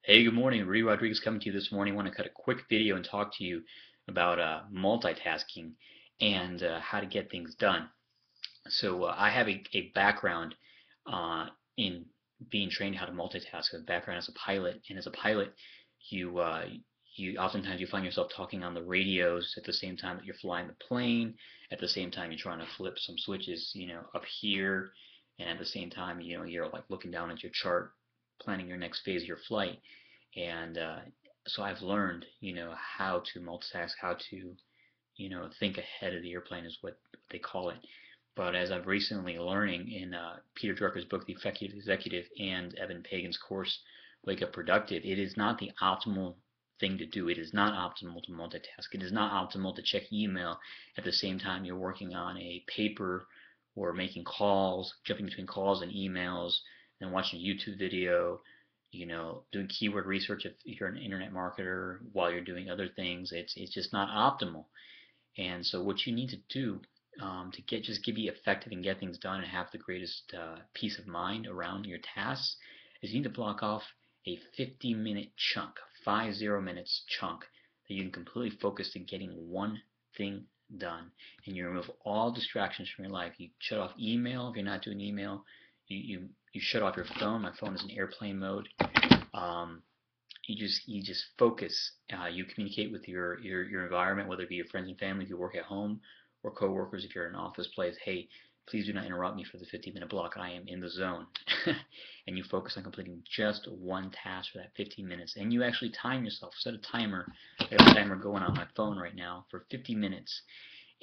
Hey, good morning. Rudy Rodriguez coming to you this morning. I want to cut a quick video and talk to you about multitasking and how to get things done. I have a background uh, in being trained how to multitask. A background as a pilot, and as a pilot, you uh, you oftentimes you find yourself talking on the radios at the same time that you're flying the plane. At the same time, you're trying to flip some switches, up here, and at the same time, you're like looking down at your chart, planning your next phase of your flight. And so I've learned, how to multitask, how to, think ahead of the airplane is what they call it. But as I've recently learning in Peter Drucker's book, The Effective Executive, and Evan Pagan's course, Wake Up Productive, it is not the optimal thing to do. It is not optimal to multitask. It is not optimal to check email at the same time you're working on a paper or making calls, jumping between calls and emails, and watching a YouTube video, doing keyword research if you're an internet marketer while you're doing other things. It's just not optimal. And so what you need to do to be effective and get things done and have the greatest peace of mind around your tasks is you need to block off a 50-minute chunk, 50 minutes chunk that you can completely focus to getting one thing done. And you remove all distractions from your life. You shut off email if you're not doing email. You shut off your phone. My phone is in airplane mode. Um, you just focus. You communicate with your environment, whether it be your friends and family if you work at home, or coworkers if you're in an office place. Hey, please do not interrupt me for the 15-minute block. I am in the zone. And you focus on completing just one task for that 15 minutes. And you actually time yourself. Set a timer. I have a timer going on my phone right now for 50 minutes.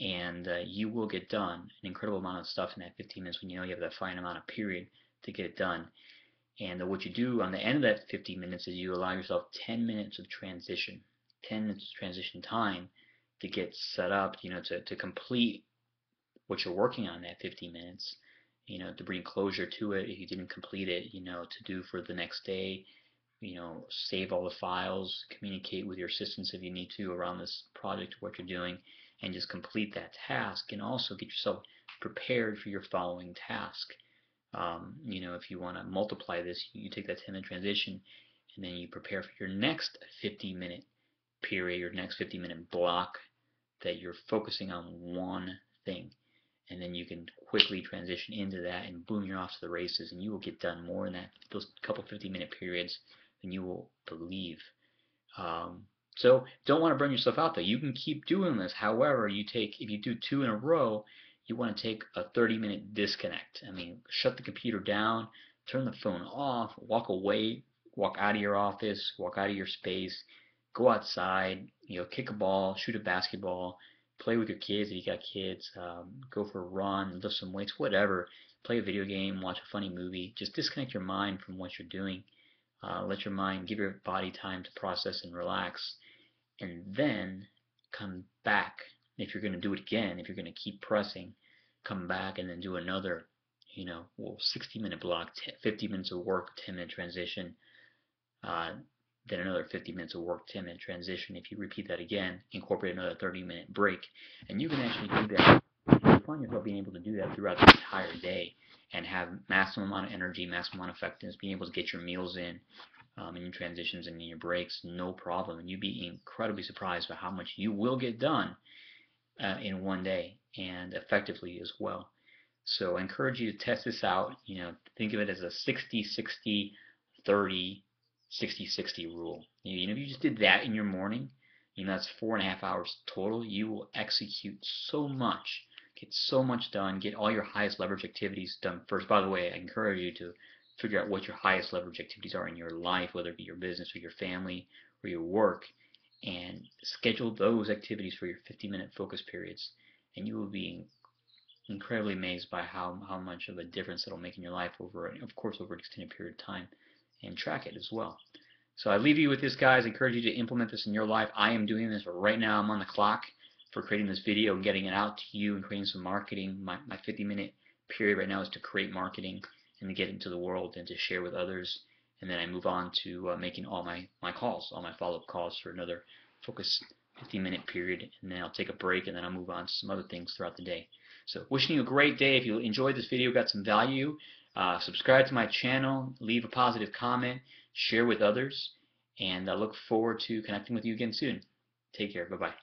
And you will get done an incredible amount of stuff in that 15 minutes when you know you have that fine amount of period to get it done. And what you do on the end of that 50 minutes is you allow yourself 10 minutes of transition, 10 minutes of transition time to get set up, to complete what you're working on that 50 minutes, to bring closure to it if you didn't complete it, to do for the next day, save all the files, communicate with your assistants if you need to around this project, what you're doing, and just complete that task and also get yourself prepared for your following task. If you want to multiply this, you take that 10-minute transition and then you prepare for your next 50-minute period, your next 50-minute block that you're focusing on one thing. And then you can quickly transition into that and boom, you're off to the races and you will get done more in those couple 50-minute periods than you will believe. So don't want to burn yourself out though. You can keep doing this. However, if you do two in a row, you want to take a 30-minute disconnect. I mean, shut the computer down, turn the phone off, walk away, walk out of your office, walk out of your space, go outside, kick a ball, shoot a basketball, play with your kids if you got kids, go for a run, lift some weights, whatever. Play a video game, watch a funny movie. Just disconnect your mind from what you're doing. Let your mind, give your body time to process and relax, and then come back. If you're going to do it again, if you're going to keep pressing, come back and then do another, 60-minute block, 50 minutes of work, 10-minute transition, then another 50 minutes of work, 10-minute transition. If you repeat that again, incorporate another 30-minute break, and you can actually do that. You find yourself being able to do that throughout the entire day and have maximum amount of energy, maximum amount of effectiveness, being able to get your meals in, your transitions and in your breaks, no problem. And you'd be incredibly surprised by how much you will get done in one day and effectively as well. So I encourage you to test this out. Think of it as a 60-60-30, 60-60 rule. If you just did that in your morning, that's 4.5 hours total. You will execute so much, get so much done, get all your highest leverage activities done first. By the way, I encourage you to figure out what your highest leverage activities are in your life, whether it be your business or your family or your work, and schedule those activities for your 50-minute focus periods. And you will be incredibly amazed by how much of a difference it'll make in your life over an extended period of time, and track it as well. So I leave you with this, guys. I encourage you to implement this in your life. I am doing this right now. I'm on the clock for creating this video and getting it out to you and creating some marketing. My 50-minute period right now is to create marketing and to get into the world and to share with others. And then I move on to making all my calls, all my follow-up calls for another focus 50-minute period. And then I'll take a break and then I'll move on to some other things throughout the day. So wishing you a great day. If you enjoyed this video, got some value, subscribe to my channel, leave a positive comment, share with others, and I look forward to connecting with you again soon. Take care. Bye-bye.